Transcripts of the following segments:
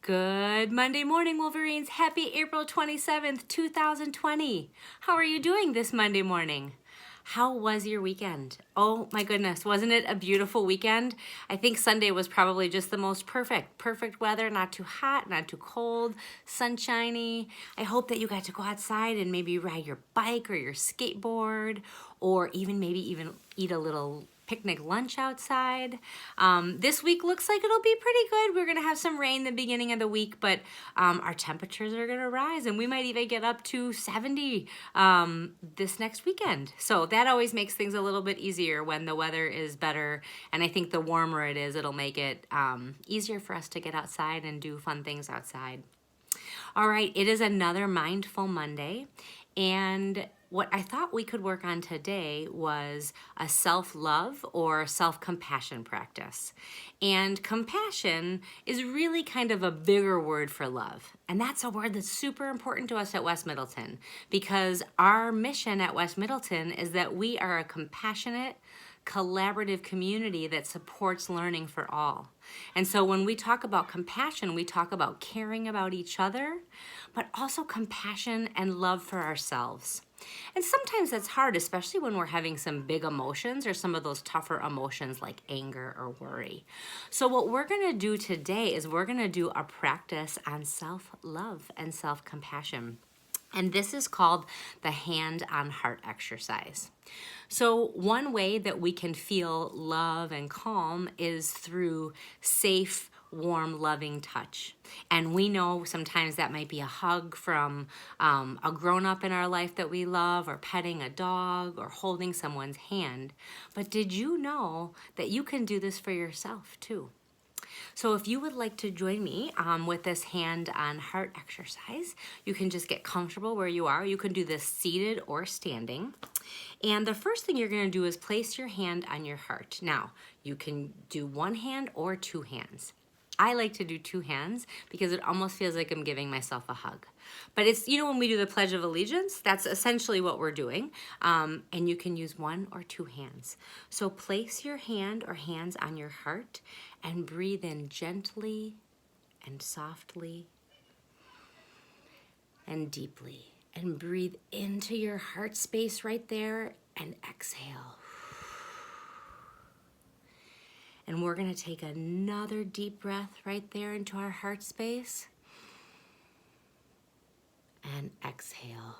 Good Monday morning, Wolverines. Happy April 27th, 2020. How are you doing this Monday morning? How was your weekend? Oh my goodness, wasn't it a beautiful weekend? I think Sunday was probably just the most perfect weather, not too hot, not too cold, sunshiny. I hope that you got to go outside and maybe ride your bike or your skateboard, or maybe even eat a little picnic lunch outside. This week looks like it'll be pretty good. We're gonna have some rain the beginning of the week, but our temperatures are gonna rise and we might even get up to 70 this next weekend. So that always makes things a little bit easier when the weather is better. And I think the warmer it is, it'll make it easier for us to get outside and do fun things outside. All right, it is another Mindful Monday, and what I thought we could work on today was a self-love or self-compassion practice. And compassion is really kind of a bigger word for love. And that's a word that's super important to us at West Middleton, because our mission at West Middleton is that we are a compassionate, collaborative community that supports learning for all. And so when we talk about compassion, we talk about caring about each other, but also compassion and love for ourselves. And sometimes that's hard, especially when we're having some big emotions or some of those tougher emotions like anger or worry. So what we're going to do today is we're going to do a practice on self-love and self-compassion. And this is called the hand on heart exercise. So one way that we can feel love and calm is through safe, warm, loving touch. And we know sometimes that might be a hug from a grown-up in our life that we love, or petting a dog, or holding someone's hand. But did you know that you can do this for yourself too? So if you would like to join me with this hand on heart exercise, you can just get comfortable where you are. You can do this seated or standing. And the first thing you're going to do is place your hand on your heart. Now, you can do one hand or two hands. I like to do two hands because it almost feels like I'm giving myself a hug. But it's, when we do the Pledge of Allegiance, that's essentially what we're doing. And you can use one or two hands. So place your hand or hands on your heart and breathe in gently and softly and deeply. And breathe into your heart space right there and exhale. And we're going to take another deep breath right there into our heart space. And exhale.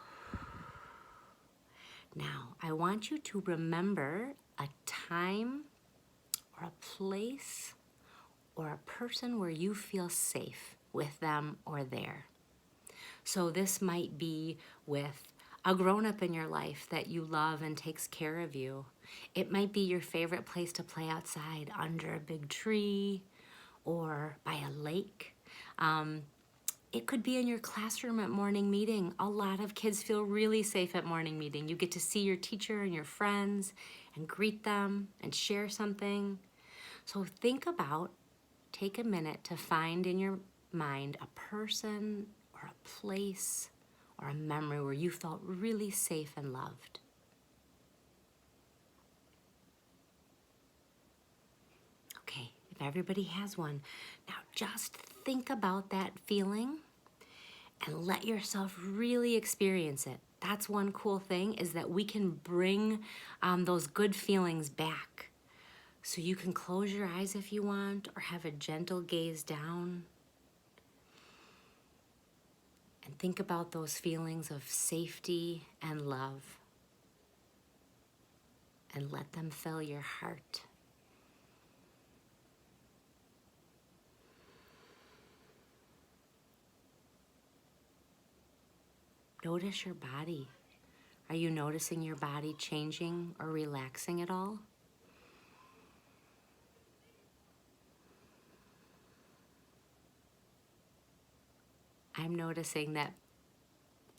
Now, I want you to remember a time or a place or a person where you feel safe with them or there. So this might be with a grown-up in your life that you love and takes care of you. It might be your favorite place to play outside under a big tree or by a lake. It could be in your classroom at morning meeting. A lot of kids feel really safe at morning meeting. You get to see your teacher and your friends and greet them and share something. So take a minute to find in your mind a person or a place or a memory where you felt really safe and loved. Okay, if everybody has one, now just think about that feeling and let yourself really experience it. That's one cool thing, is that we can bring those good feelings back. So you can close your eyes if you want, or have a gentle gaze down. And think about those feelings of safety and love. And let them fill your heart. Notice your body. Are you noticing your body changing or relaxing at all? I'm noticing that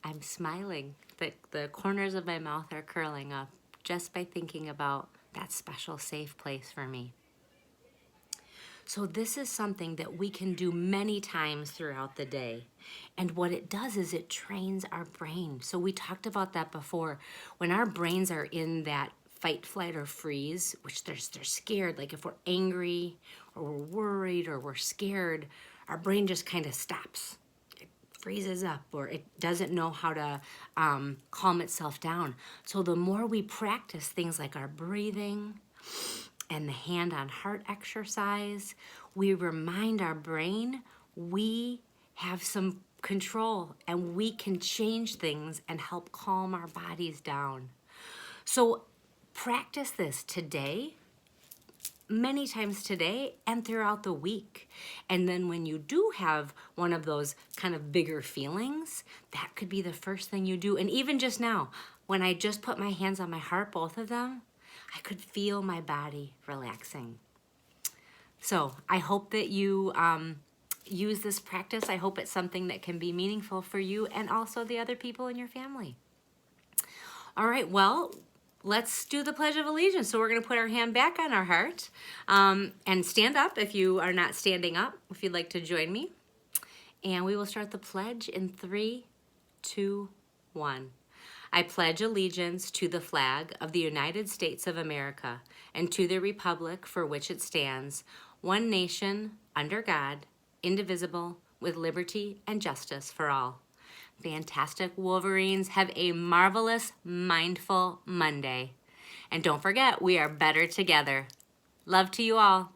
I'm smiling, that the corners of my mouth are curling up just by thinking about that special safe place for me. So this is something that we can do many times throughout the day. And what it does is it trains our brain. So we talked about that before. When our brains are in that fight, flight, or freeze, which they're scared, like if we're angry or we're worried or we're scared, our brain just kind of stops. It freezes up, or it doesn't know how to calm itself down. So the more we practice things like our breathing and the hand on heart exercise, we remind our brain we have some control and we can change things and help calm our bodies down. So practice this today, many times today, and throughout the week. And then when you do have one of those kind of bigger feelings, that could be the first thing you do. And even just now, when I just put my hands on my heart, both of them, I could feel my body relaxing. So I hope that you use this practice. I hope it's something that can be meaningful for you and also the other people in your family. All right, well, let's do the Pledge of Allegiance. So we're going to put our hand back on our heart and stand up if you are not standing up, if you'd like to join me. And we will start the pledge in 3, 2, 1. I pledge allegiance to the flag of the United States of America and to the republic for which it stands, one nation, under God, indivisible, with liberty and justice for all. Fantastic Wolverines. Have a marvelous, mindful Monday. And don't forget, we are better together. Love to you all.